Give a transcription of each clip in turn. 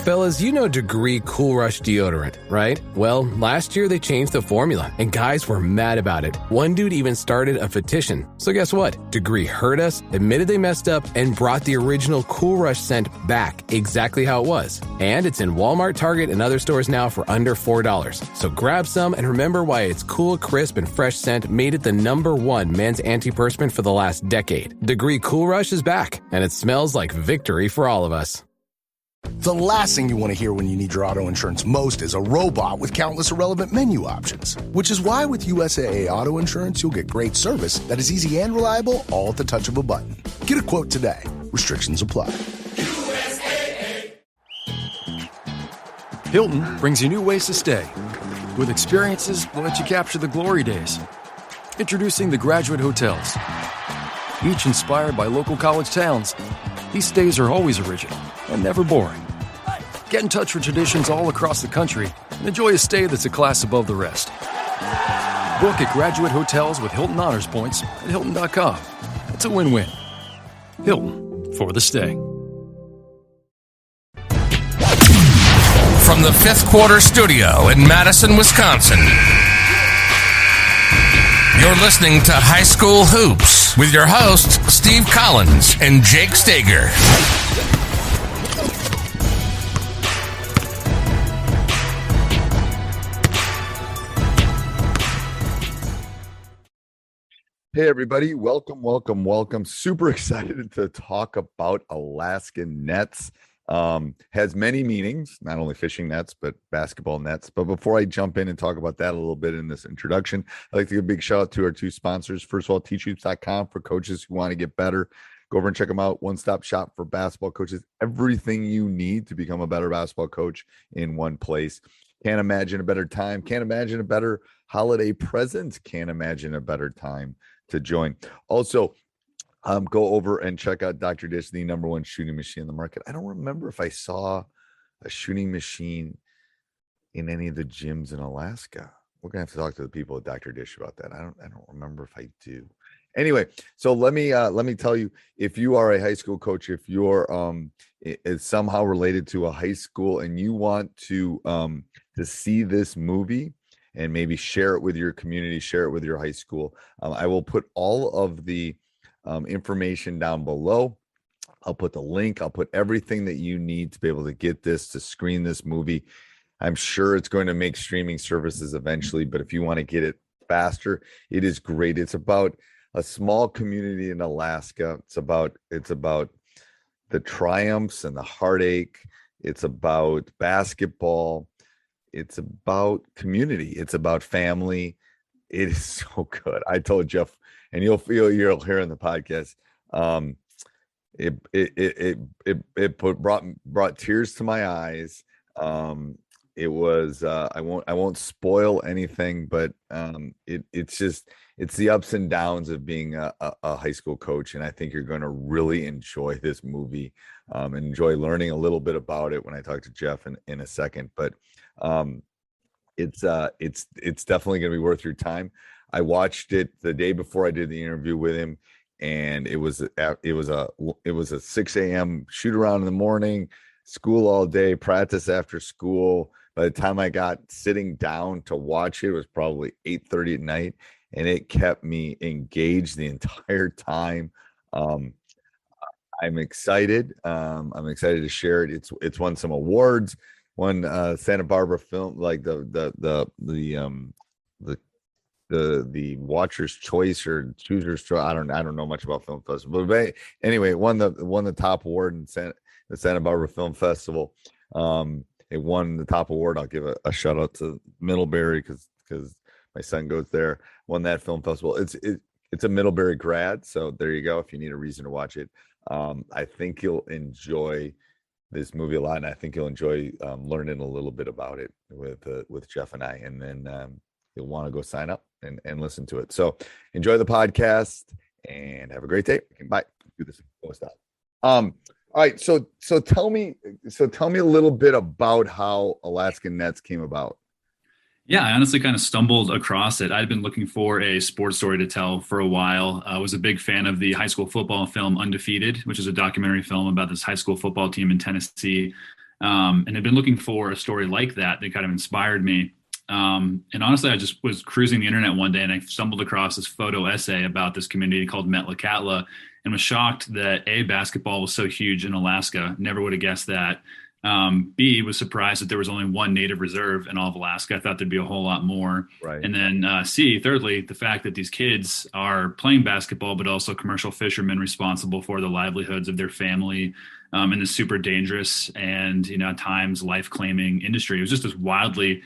Fellas, you know Degree Cool Rush deodorant, right? Well, last year they changed the formula, and guys were mad about it. One dude even started a petition. So guess what? Degree heard us, admitted they messed up, and brought the original Cool Rush scent back exactly how it was. And it's in Walmart, Target, and other stores now for under $4. So grab some and remember why its cool, crisp, and fresh scent made it the #1 men's antiperspirant for the last decade. Degree Cool Rush is back, and it smells like victory for all of us. The last thing you want to hear when you need your auto insurance most is a robot with countless irrelevant menu options. Which is why with USAA Auto Insurance, you'll get great service that is easy and reliable, all at the touch of a button. Get a quote today. Restrictions apply. USAA. Hilton brings you new ways to stay. With experiences that let you capture the glory days. Introducing the Graduate Hotels. Each inspired by local college towns, these stays are always original and never boring. Get in touch with traditions all across the country and enjoy a stay that's a class above the rest. Book at Graduate Hotels with Hilton Honors Points at Hilton.com. It's a win-win. Hilton, for the stay. From the Fifth Quarter Studio in Madison, Wisconsin, you're listening to High School Hoops with your hosts, Steve Collins and Jake Stager. Hey, everybody. Welcome, welcome, welcome. Super excited to talk about Alaskan Nets. Has many meanings, not only fishing nets, but basketball nets. But before I jump in and talk about that a little bit in this introduction, I'd like to give a big shout out to our two sponsors. First of all, teachhoops.com for coaches who want to get better. Go over and check them out. One-stop shop for basketball coaches. Everything you need to become a better basketball coach in one place. Can't imagine a better time. Can't imagine a better holiday present. Can't imagine a better time to join. Also, go over and check out Dr. Dish, the #1 shooting machine in the market. I don't remember if I saw a shooting machine in any of the gyms in Alaska. We're gonna have to talk to the people at Dr. Dish about that. I don't remember if I do. Anyway, so let me tell you, if you are a high school coach, if you're is somehow related to a high school and you want to see this movie and maybe share it with your community, share it with your high school, I will put all of the information down below. I'll put the link. I'll put everything that you need to be able to get this, to screen this movie. I'm sure it's going to make streaming services eventually, but if you want to get it faster, it is great. It's about a small community in Alaska. It's about the triumphs and the heartache. It's about basketball. It's about community. It's about family. It is so good. I told Jeff, and you'll hear in the podcast. It brought tears to my eyes. It was I won't spoil anything, but it's the ups and downs of being a high school coach, and I think you're going to really enjoy this movie and enjoy learning a little bit about it when I talk to Jeff in a second. But it's definitely going to be worth your time. I watched it the day before I did the interview with him, and it was a 6 a.m. shoot around in the morning, school all day, practice after school. By the time I got sitting down to watch it was probably 8:30 at night, and it kept me engaged the entire time. I'm excited. I'm excited to share it. It's won some awards. Won Santa Barbara film, like the Watcher's Choice or Chooser's Choice. I don't know much about film festival, but anyway, it won the top award in the Santa Barbara Film Festival. It won the top award. I'll give a shout out to Middlebury because my son goes there. Won that film festival. It's a Middlebury grad, so there you go. If you need a reason to watch it, I think you'll enjoy this movie a lot, and I think you'll enjoy learning a little bit about it with Jeff and I, and then you'll want to go sign up and listen to it. So enjoy the podcast and have a great day. Bye. Do this. All right. So tell me a little bit about how Alaskan Nets came about. Yeah, I honestly kind of stumbled across it. I'd been looking for a sports story to tell for a while. I was a big fan of the high school football film Undefeated, which is a documentary film about this high school football team in Tennessee. and had been looking for a story like that kind of inspired me. And honestly, I just was cruising the internet one day and I stumbled across this photo essay about this community called Metlakatla and was shocked that A, basketball was so huge in Alaska. Never would have guessed that. B, was surprised that there was only one native reserve in all of Alaska. I thought there'd be a whole lot more. Right. And then C, thirdly, the fact that these kids are playing basketball, but also commercial fishermen responsible for the livelihoods of their family in this super dangerous and, at times life-claiming industry. It was just this wildly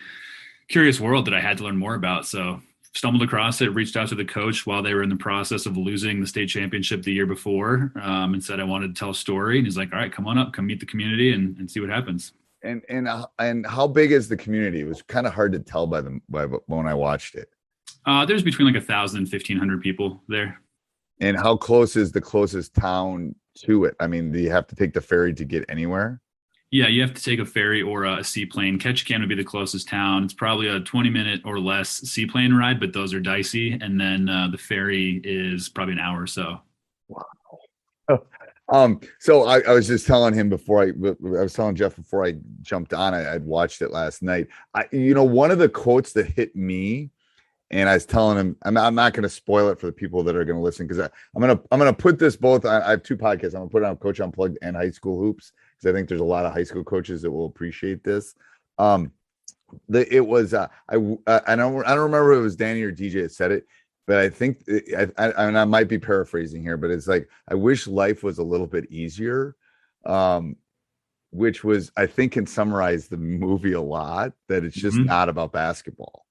curious world that I had to learn more about. So stumbled across it, reached out to the coach while they were in the process of losing the state championship the year before, and said I wanted to tell a story. And he's like, all right, come on up, come meet the community and see what happens. And how big is the community? It was kind of hard to tell by when I watched it. There's between like 1,000 and 1,500 people there. And how close is the closest town to it? I mean, do you have to take the ferry to get anywhere? Yeah, you have to take a ferry or a seaplane. Ketchikan would be the closest town. It's probably a 20-minute or less seaplane ride, but those are dicey. And then the ferry is probably an hour or so. Wow. So I was just telling him I was telling Jeff before I jumped on, I'd watched it last night. One of the quotes that hit me, and I was telling him, I'm not going to spoil it for the people that are going to listen, because I'm going to put this both on. I have two podcasts. I'm going to put it on Coach Unplugged and High School Hoops, because I think there's a lot of high school coaches that will appreciate this. It was I don't remember if it was Danny or DJ that said it, but I think I might be paraphrasing here, but it's like, I wish life was a little bit easier, which was, I think, can summarize the movie a lot, that it's just not about basketball.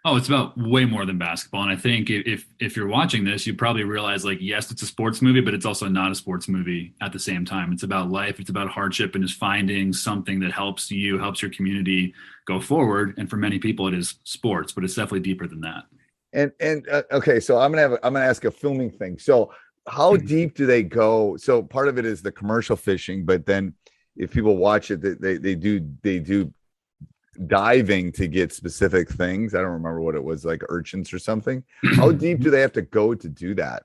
Oh, it's about way more than basketball. And I think if you're watching this, you probably realize, like, yes, it's a sports movie, but it's also not a sports movie at the same time. It's about life. It's about hardship and just finding something that helps your community go forward. And for many people, it is sports, but it's definitely deeper than that. And okay, so I'm gonna ask a filming thing. So how deep do they go? So part of it is the commercial fishing, but then if people watch it, they do diving to get specific things. I don't remember what it was, like urchins or something. How deep do they have to go to do that?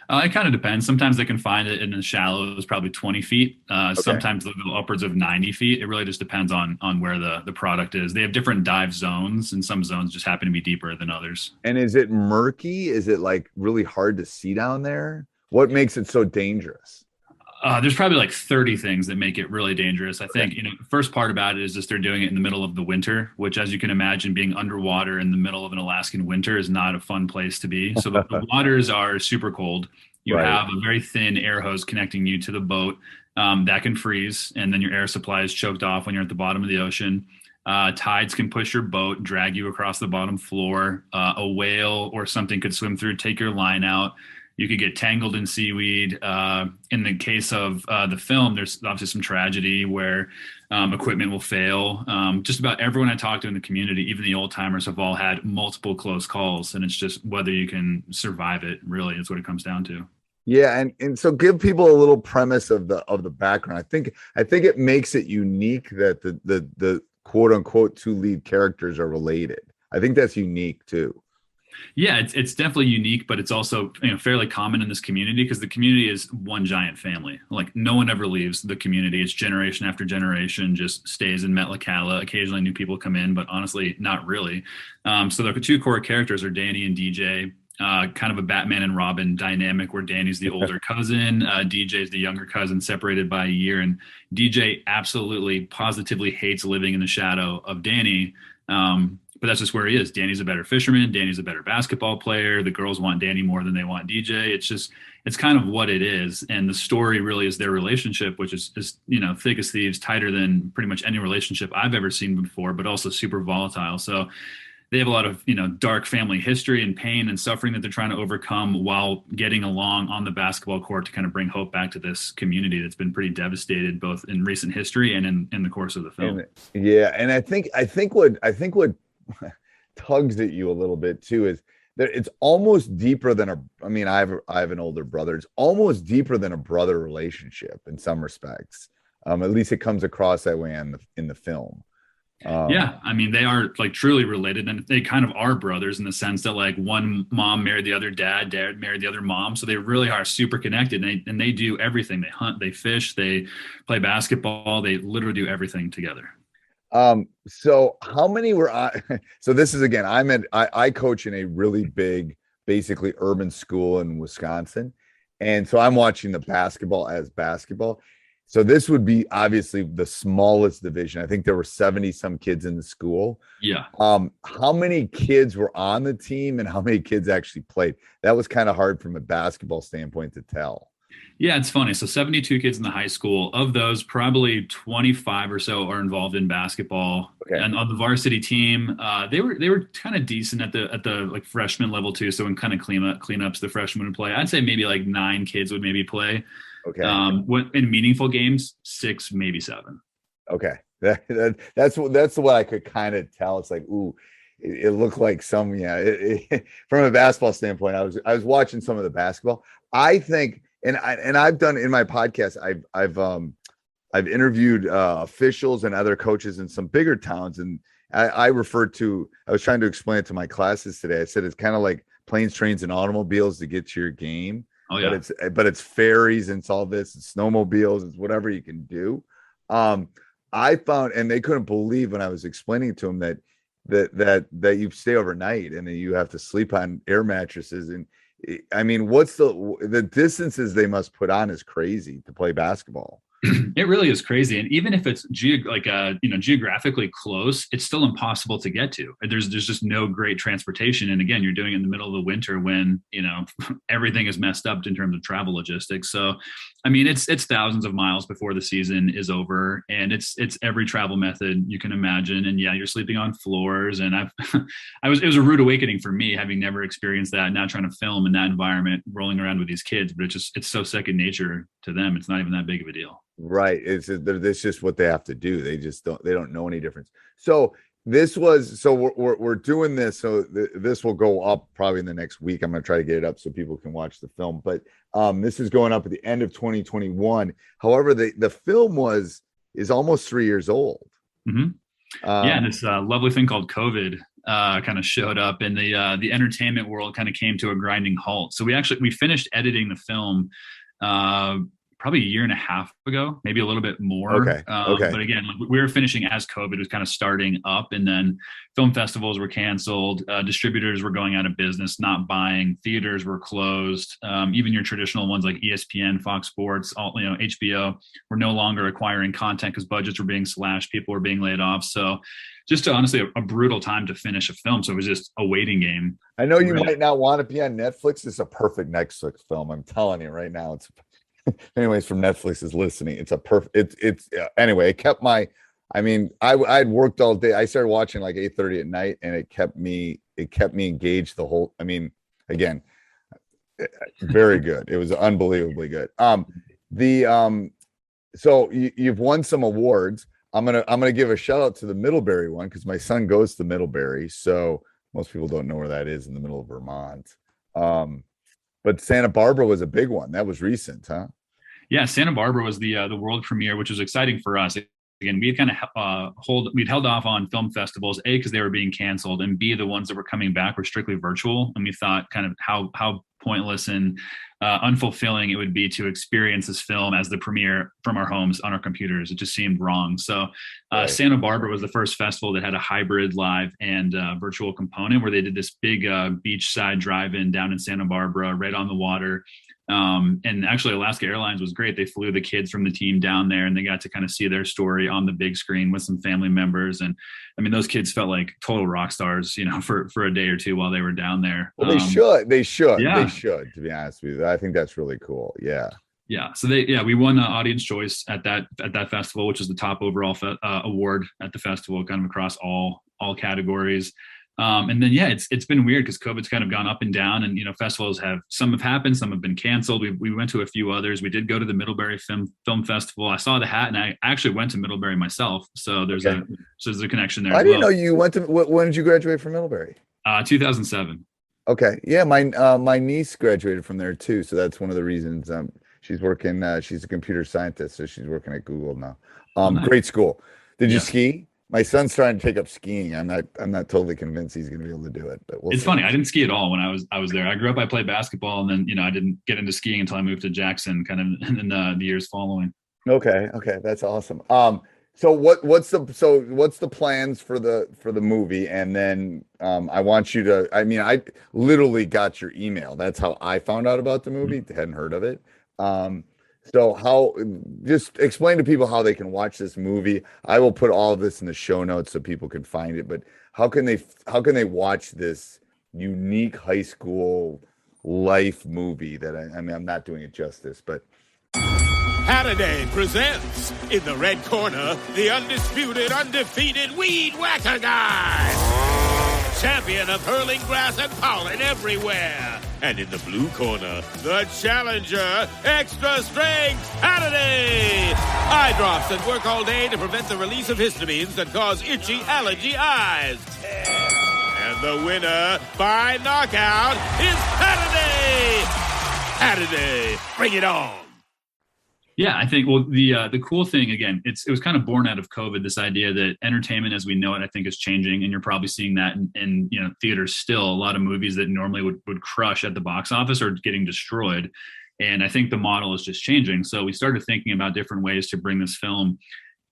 It kind of depends. Sometimes they can find it in the shallows, probably 20 feet. Okay. Sometimes they'll go upwards of 90 feet. It really just depends on where the product is. They have different dive zones, and some zones just happen to be deeper than others. And is it murky? Is it like really hard to see down there? What makes it so dangerous? There's probably like 30 things that make it really dangerous. I think, the first part about it is just they're doing it in the middle of the winter, which, as you can imagine, being underwater in the middle of an Alaskan winter is not a fun place to be. So the waters are super cold. You have a very thin air hose connecting you to the boat that can freeze, and then your air supply is choked off when you're at the bottom of the ocean. Tides can push your boat, drag you across the bottom floor. A whale or something could swim through, take your line out. You could get tangled in seaweed. In the case of the film, there's obviously some tragedy where equipment will fail. Just about everyone I talked to in the community, even the old timers, have all had multiple close calls, and it's just whether you can survive it. Really, is what it comes down to. Yeah, and so give people a little premise of the background. I think it makes it unique that the quote unquote two lead characters are related. I think that's unique too. Yeah, it's definitely unique, but it's also fairly common in this community, because the community is one giant family. Like, no one ever leaves the community. It's generation after generation just stays in Metlakatla. Occasionally new people come in, but honestly, not really. So the two core characters are Danny and DJ, kind of a Batman and Robin dynamic, where Danny's the older cousin, DJ's the younger cousin, separated by a year. And DJ absolutely, positively hates living in the shadow of Danny. But that's just where he is. Danny's a better fisherman. Danny's a better basketball player. The girls want Danny more than they want DJ. It's kind of what it is. And the story really is their relationship, which is thick as thieves, tighter than pretty much any relationship I've ever seen before, but also super volatile. So they have a lot of, dark family history and pain and suffering that they're trying to overcome while getting along on the basketball court to kind of bring hope back to this community that's been pretty devastated, both in recent history and in the course of the film. And I think what tugs at you a little bit too is that it's almost deeper than I have an older brother. It's almost deeper than a brother relationship in some respects. At least it comes across that way in the film. Yeah, I mean, they are like truly related, and they kind of are brothers in the sense that like one mom married the other dad, dad married the other mom, so they really are super connected. And they do everything. They hunt, they fish, they play basketball. They literally do everything together. So how many were on? So this is again, I coach in a really big, basically urban school in Wisconsin, and so I'm watching the basketball as basketball. So this would be obviously the smallest division. I think there were 70 some kids in the school. Yeah. How many kids were on the team and how many kids actually played? That was kind of hard from a basketball standpoint to tell. Yeah, it's funny. So 72 kids in the high school. Of those, probably 25 or so are involved in basketball. Okay. And on the varsity team, they were kind of decent at the like freshman level too. So in kind of cleanups, the freshmen would play. I'd say maybe like 9 kids would maybe play. Okay. In meaningful games, 6, maybe 7. Okay. That's what I could kind of tell. It's like, ooh, it looked like some, from a basketball standpoint, I was watching some of the basketball. I think, and I've done in my podcast, I've interviewed officials and other coaches in some bigger towns. And I was trying to explain it to my classes today. I said, it's kind of like planes, trains, and automobiles to get to your game. Oh, yeah. But it's ferries and it's all this, it's snowmobiles, it's whatever you can do. I found, and they couldn't believe when I was explaining to them that you stay overnight and then you have to sleep on air mattresses. And I mean, what's the distances they must put on is crazy to play basketball. It really is crazy. And even if it's geographically close, it's still impossible to get to. There's just no great transportation. And again, you're doing it in the middle of the winter when, everything is messed up in terms of travel logistics. So, I mean, it's thousands of miles before the season is over, and it's every travel method you can imagine. And yeah, you're sleeping on floors. And it was a rude awakening for me, having never experienced that, now trying to film in that environment, rolling around with these kids, but it's so second nature to them. It's not even that big of a deal. Right. It's just what they have to do. They don't know any difference. So we're doing this. So this will go up probably in the next week. I'm going to try to get it up so people can watch the film, but this is going up at the end of 2021. However, the film is almost 3 years old. Mm-hmm. And this lovely thing called COVID kind of showed up, and the entertainment world kind of came to a grinding halt. So we finished editing the film probably a year and a half ago, maybe a little bit more. Okay. But again, we were finishing as COVID was kind of starting up, and then film festivals were canceled. Distributors were going out of business, not buying. Theaters were closed. Even your traditional ones like ESPN, Fox Sports, HBO were no longer acquiring content because budgets were being slashed. People were being laid off. So just honestly, a brutal time to finish a film. So it was just a waiting game. I know you might not want to be on Netflix. It's a perfect Netflix film. I'm telling you right now. Anyways, from Netflix is listening. It's a perfect. Anyway. It kept I'd worked all day. I started watching like 8:30 at night, and it kept me engaged the whole. I mean, again, very good. It was unbelievably good. So you've won some awards. I'm gonna give a shout out to the Middlebury one because my son goes to Middlebury, so most people don't know where that is in the middle of Vermont. But Santa Barbara was a big one. That was recent, huh? Yeah, Santa Barbara was the world premiere, which was exciting for us. Again, we had kind of we'd held off on film festivals, A, because they were being canceled, and B, the ones that were coming back were strictly virtual. And we thought kind of how pointless and unfulfilling it would be to experience this film as the premiere from our homes on our computers. It just seemed wrong. So right. Santa Barbara was the first festival that had a hybrid live and virtual component where they did this big beachside drive-in down in Santa Barbara, right on the water. And actually Alaska Airlines was great. They flew the kids from the team down there, and they got to kind of see their story on the big screen with some family members. And I mean, those kids felt like total rock stars, for a day or two while they were down there. Well, they should, to be honest with you. I think that's really cool. Yeah. Yeah. So we won audience choice at that festival, which is the top overall award at the festival, kind of across all categories. And then, it's been weird because COVID's kind of gone up and down, and, festivals some have happened, some have been canceled. We went to a few others. We did go to the Middlebury Film Festival. I saw the hat, and I actually went to Middlebury myself. So there's a connection there. I didn't know you went to, when did you graduate from Middlebury? 2007. Okay. Yeah. My niece graduated from there too. So that's one of the reasons, she's working, she's a computer scientist. So she's working at Google now. Nice. Great school. Did you ski? my son's trying to take up skiing. I'm not totally convinced he's going to be able to do it, but it's funny. I didn't ski at all when I was there. I grew up, I played basketball, and then, I didn't get into skiing until I moved to Jackson kind of in the years following. Okay. That's awesome. So what's the plans for the movie? And then I want you to, I literally got your email. That's how I found out about the movie. Hadn't heard of it. So just explain to people how they can watch this movie. I will put all of this in the show notes so people can find it, but how can they watch this unique high school life movie that I'm not doing it justice, but Halliday presents, in the red corner, the undisputed, undefeated Weed Whacker Guy. Champion of hurling grass and pollen everywhere. And in the blue corner, the challenger, extra strength Halliday. Eye drops that work all day to prevent the release of histamines that cause itchy allergy eyes. And the winner by knockout is Halliday. Halliday, bring it on. Yeah, I think, well, the cool thing, again, it was kind of born out of COVID, this idea that entertainment as we know it, I think, is changing. And you're probably seeing that in theaters still. A lot of movies that normally would crush at the box office are getting destroyed. And I think the model is just changing. So we started thinking about different ways to bring this film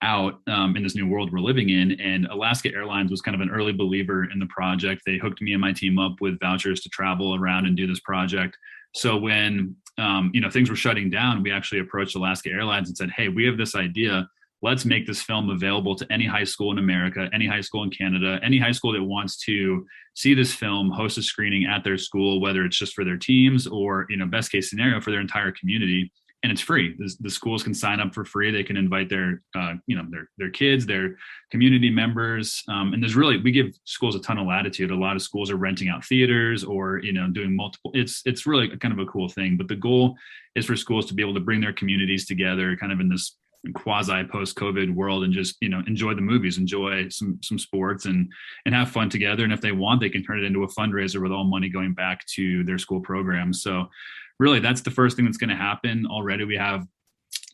out in this new world we're living in. And Alaska Airlines was kind of an early believer in the project. They hooked me and my team up with vouchers to travel around and do this project. So when things were shutting down, we actually approached Alaska Airlines and said, hey, we have this idea. Let's make this film available to any high school in America, any high school in Canada, any high school that wants to see this film, host a screening at their school, whether it's just for their teams or, best case scenario, for their entire community. And it's free. The schools can sign up for free. They can invite their kids, their community members. And we give schools a ton of latitude. A lot of schools are renting out theaters or, doing multiple. It's really kind of a cool thing. But the goal is for schools to be able to bring their communities together kind of in this quasi post-COVID world and just, enjoy the movies, enjoy some sports and have fun together. And if they want, they can turn it into a fundraiser with all money going back to their school programs. So really, that's the first thing that's going to happen. Already we have,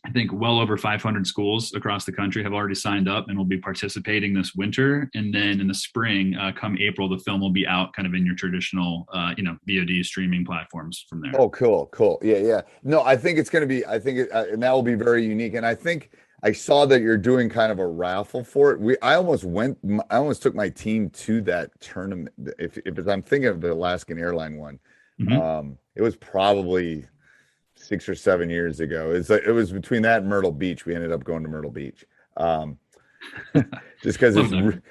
I think, well over 500 schools across the country have already signed up and will be participating this winter. And then in the spring, come April, the film will be out kind of in your traditional, VOD streaming platforms from there. Oh, cool. Yeah. No, I think it's going to be, and that will be very unique. And I think I saw that you're doing kind of a raffle for it. I almost took my team to that tournament. If I'm thinking of the Alaskan Airline one, it was probably 6 or 7 years ago. It was between that and Myrtle Beach. We ended up going to Myrtle Beach. Just because you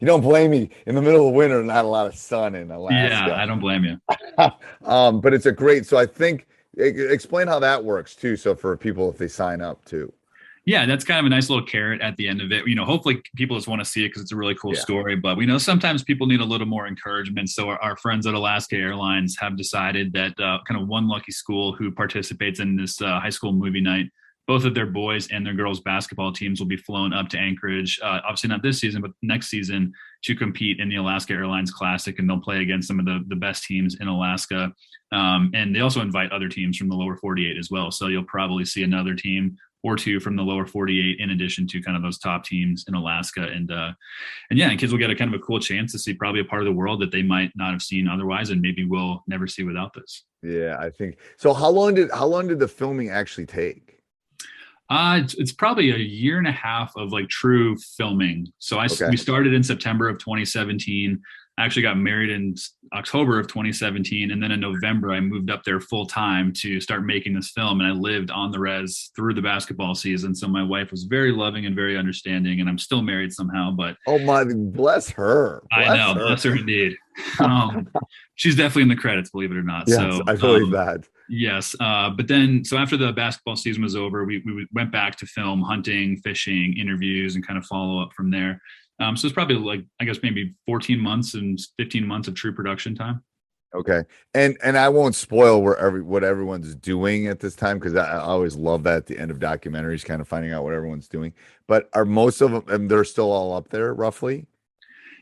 don't blame me. In the middle of winter, not a lot of sun in Alaska. Yeah, I don't blame you. But it's so I think, explain how that works too. So for people, if they sign up too. Yeah, that's kind of a nice little carrot at the end of it. Hopefully people just want to see it because it's a really cool story. But we know sometimes people need a little more encouragement. So our friends at Alaska Airlines have decided that kind of one lucky school who participates in this high school movie night, both of their boys and their girls basketball teams will be flown up to Anchorage, obviously not this season, but next season, to compete in the Alaska Airlines Classic. And they'll play against some of the best teams in Alaska. And they also invite other teams from the lower 48 as well. So you'll probably see another team or two from the lower 48 in addition to kind of those top teams in Alaska. And kids will get a kind of a cool chance to see probably a part of the world that they might not have seen otherwise and maybe will never see without this. Yeah, I think so. How long did the filming actually take? It's probably a year and a half of like true filming. So we started in September of 2017. I actually got married in October of 2017. And then in November, I moved up there full time to start making this film. And I lived on the res through the basketball season. So my wife was very loving and very understanding. And I'm still married somehow, but. Oh my, bless her. Bless her indeed. She's definitely in the credits, believe it or not. Yes, so I believe that. Yes. But then, so after the basketball season was over, we went back to film, hunting, fishing, interviews, and kind of follow up from there. So it's probably like, I guess, maybe 14 months and 15 months of true production time. Okay. And I won't spoil what everyone's doing at this time, because I always love that at the end of documentaries, kind of finding out what everyone's doing. But are most of them, and they're still all up there roughly?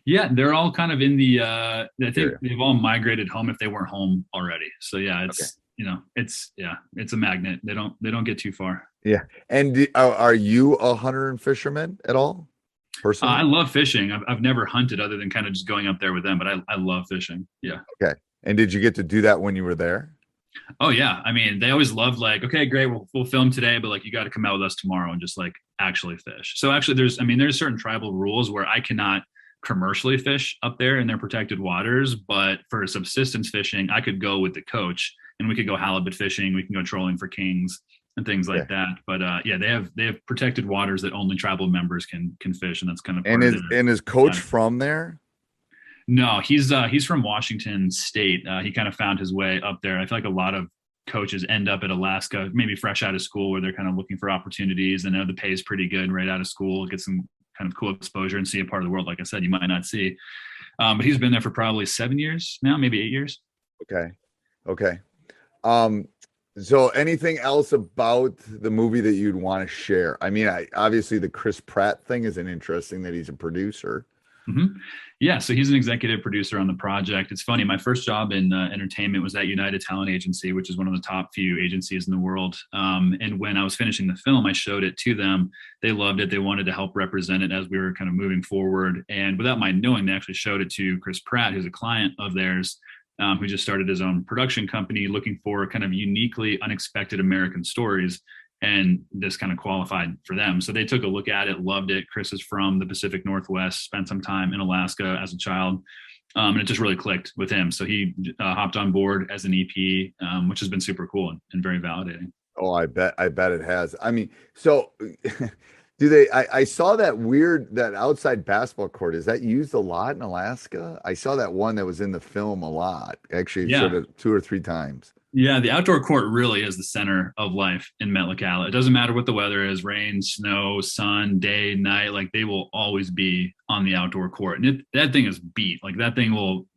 Yeah, they're all kind of in the, I think they've all migrated home if they weren't home already. So yeah, it's, it's a magnet. They don't get too far. Yeah. And are you a hunter and fisherman at all? personally? I love fishing. I've never hunted other than kind of just going up there with them, but I love fishing. Yeah. Okay. And did you get to do that when you were there? Oh yeah. I mean, they always loved like, okay, great. We'll film today, but like, you got to come out with us tomorrow and just like actually fish. So actually there's certain tribal rules where I cannot commercially fish up there in their protected waters, but for subsistence fishing, I could go with the coach and we could go halibut fishing. We can go trolling for kings and things like that. But yeah, they have protected waters that only tribal members can fish. And that's kind of, and is coach from there? No, he's from Washington State. He kind of found his way up there. I feel like a lot of coaches end up at Alaska, maybe fresh out of school, where they're kind of looking for opportunities. And I know the pay is pretty good right out of school, get some kind of cool exposure and see a part of the world, like I said, you might not see. But he's been there for probably 7 years now, maybe 8 years. Okay. So anything else about the movie that you'd want to share? I mean, obviously the Chris Pratt thing is interesting that he's a producer. Mm-hmm. Yeah, so he's an executive producer on the project. It's funny, my first job in entertainment was at United Talent Agency, which is one of the top few agencies in the world. And when I was finishing the film, I showed it to them. They loved it. They wanted to help represent it as we were kind of moving forward. And without my knowing, they actually showed it to Chris Pratt, who's a client of theirs, who just started his own production company looking for kind of uniquely unexpected American stories. And this kind of qualified for them. So they took a look at it, loved it. Chris is from the Pacific Northwest, spent some time in Alaska as a child. And it just really clicked with him. So he hopped on board as an EP, which has been super cool and very validating. Oh, I bet it has. I mean, so do they, I saw that outside basketball court. Is that used a lot in Alaska? I saw that one that was in the film a lot. Actually, showed it 2 or 3 times. Yeah, the outdoor court really is the center of life in Metlakatla. It doesn't matter what the weather is, rain, snow, sun, day, night, like they will always be on the outdoor court. And that thing is beat. Like that thing will,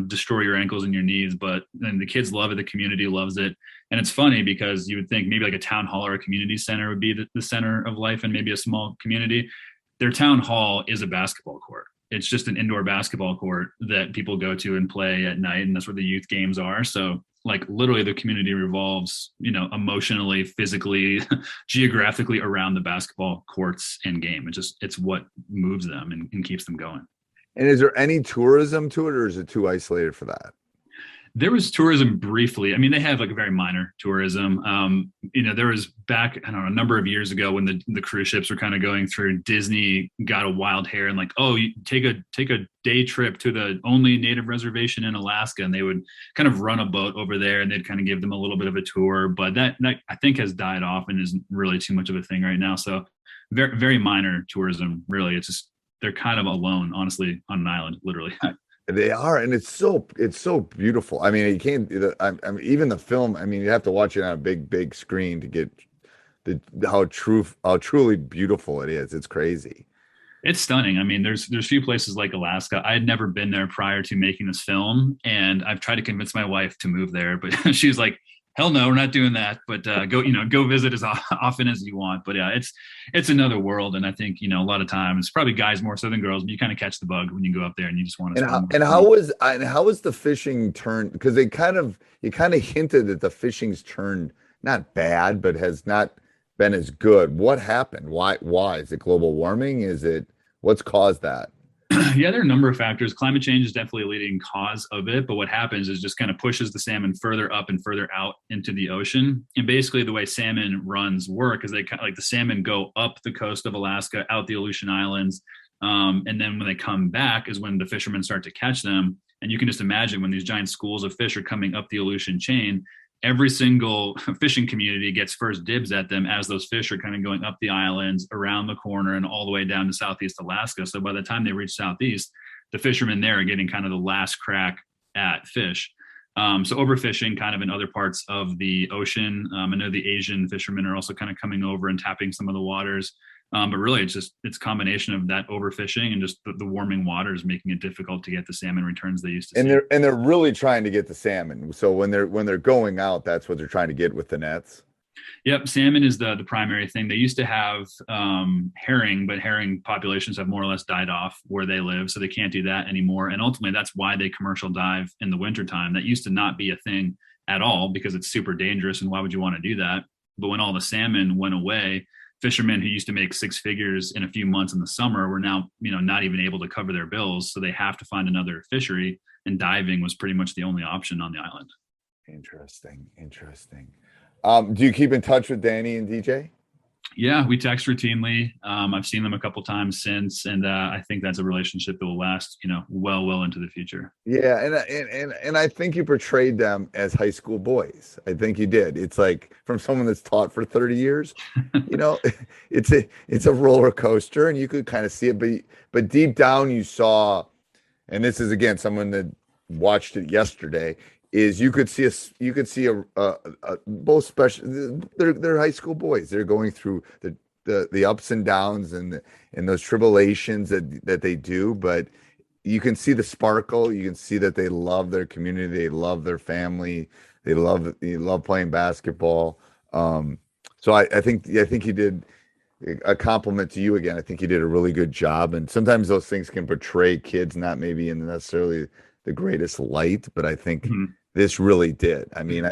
destroy your ankles and your knees, but then the kids love it. The community loves it. And it's funny because you would think maybe like a town hall or a community center would be the center of life in maybe a small community. Their town hall is a basketball court. It's just an indoor basketball court that people go to and play at night. And that's where the youth games are. So like literally the community revolves, emotionally, physically, geographically around the basketball courts and game. It's what moves them and keeps them going. And is there any tourism to it, or is it too isolated for that? There was tourism briefly. I mean, they have like a very minor tourism. There was back, I don't know, a number of years ago when the cruise ships were kind of going through, Disney got a wild hair and like, oh, you take a day trip to the only native reservation in Alaska, and they would kind of run a boat over there and they'd kind of give them a little bit of a tour. But that I think has died off and isn't really too much of a thing right now. So very, very minor tourism, really. It's just, they're kind of alone, honestly, on an island, literally. They are, and it's so beautiful. I mean, you can't. I mean, even the film. I mean, you have to watch it on a big screen to get how truly beautiful it is. It's crazy. It's stunning. I mean, there's few places like Alaska. I had never been there prior to making this film, and I've tried to convince my wife to move there, but she's like, hell no, we're not doing that. But go visit as often as you want. But yeah, it's another world. And I think, a lot of times, probably guys more so than girls, but you kind of catch the bug when you go up there and you just want to. And how was the fishing turned? Because you kind of hinted that the fishing's turned not bad, but has not been as good. What happened? Why? Is it global warming? What's caused that? Yeah, there are a number of factors. Climate change is definitely a leading cause of it, but what happens is just kind of pushes the salmon further up and further out into the ocean. And basically the way salmon runs work is they kind of like the salmon go up the coast of Alaska, out the Aleutian Islands. And then when they come back is when the fishermen start to catch them. And you can just imagine when these giant schools of fish are coming up the Aleutian chain, every single fishing community gets first dibs at them as those fish are kind of going up the islands, around the corner, and all the way down to Southeast Alaska. So by the time they reach Southeast, the fishermen there are getting kind of the last crack at fish. So overfishing kind of in other parts of the ocean. I know the Asian fishermen are also kind of coming over and tapping some of the waters. But really, it's a combination of that overfishing and just the warming waters making it difficult to get the salmon returns they used to see. And they're really trying to get the salmon. So when they're going out, that's what they're trying to get with the nets. Yep, salmon is the primary thing. They used to have herring, but herring populations have more or less died off where they live, so they can't do that anymore. And ultimately, that's why they commercial dive in the wintertime. That used to not be a thing at all because it's super dangerous, and why would you want to do that? But when all the salmon went away, fishermen who used to make six figures in a few months in the summer were now, not even able to cover their bills. So they have to find another fishery, and diving was pretty much the only option on the island. Interesting. Do you keep in touch with Danny and DJ? Yeah, we text routinely. I've seen them a couple times since, and I think that's a relationship that will last, well into the future. Yeah, and I think you portrayed them as high school boys. I think you did. It's like, from someone that's taught for 30 years, it's a roller coaster, and you could kind of see it, but deep down you saw, and this is again someone that watched it yesterday, is you could see both special. They're high school boys. They're going through the ups and downs and those tribulations that they do, but you can see the sparkle. You can see that they love their community. They love their family. They love playing basketball. So I think you did a compliment to you again. I think you did a really good job. And sometimes those things can portray kids not maybe in necessarily the greatest light, but I think this really did. I mean,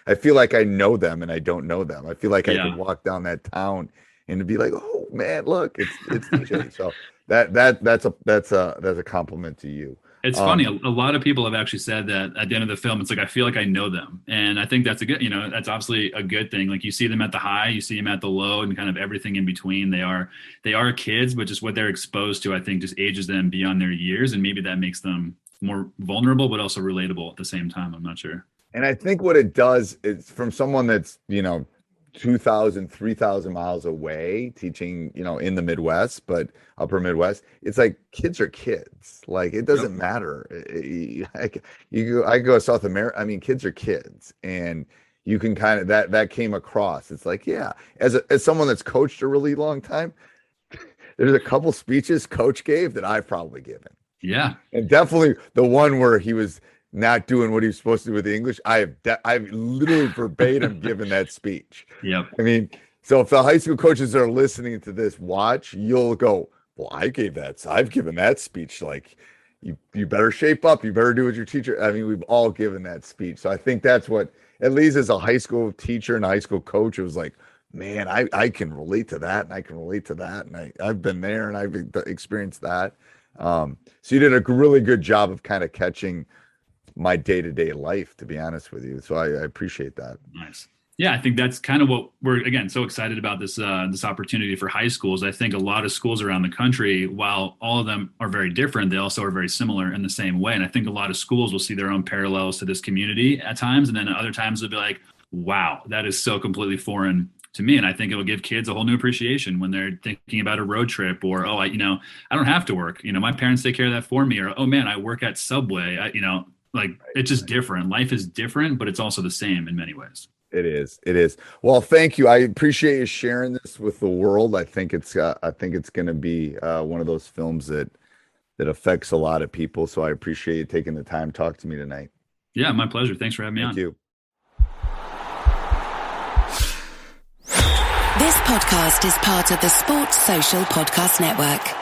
I feel like I know them and I don't know them. I feel like I could walk down that town and be like, oh man, look, it's DJ. So that's a compliment to you. It's funny. A lot of people have actually said that at the end of the film, it's like, I feel like I know them. And I think that's that's obviously a good thing. Like, you see them at the high, you see them at the low, and kind of everything in between. They are kids, but just what they're exposed to, I think, just ages them beyond their years. And maybe that makes them more vulnerable, but also relatable at the same time. I'm not sure. And I think what it does is, from someone that's, 2,000, 3,000 miles away teaching, in the Midwest, but upper Midwest, it's like kids are kids. Like, it doesn't matter. I go to South America. I mean, kids are kids, and you can kind of, that came across. It's like, yeah, as someone that's coached a really long time, there's a couple speeches Coach gave that I've probably given. Yeah. And definitely the one where he was not doing what he was supposed to do with the English. I've literally verbatim given that speech. Yep. I mean, so if the high school coaches are listening to this, you'll go, well, I've given that speech. Like, you better shape up. You better do what your teacher. I mean, we've all given that speech. So I think that's what, at least as a high school teacher and a high school coach, it was like, man, I can relate to that, and I can relate to that. And I've been there, and I've experienced that. So you did a really good job of kind of catching my day-to-day life, to be honest with you. So I appreciate that. Nice. Yeah, I think that's kind of what we're, again, so excited about this opportunity for high schools. I think a lot of schools around the country, while all of them are very different, they also are very similar in the same way. And I think a lot of schools will see their own parallels to this community at times. And then at other times they'll be like, wow, that is so completely foreign to me. And I think it will give kids a whole new appreciation when they're thinking about a road trip, or, I don't have to work. My parents take care of that for me. Or, oh man, I work at Subway. It's just different. Life is different, but it's also the same in many ways. It is. Well, thank you. I appreciate you sharing this with the world. I think it's going to be one of those films that affects a lot of people. So I appreciate you taking the time to talk to me tonight. Yeah, my pleasure. Thanks for having me on. Thank you. This podcast is part of the Sports Social Podcast Network.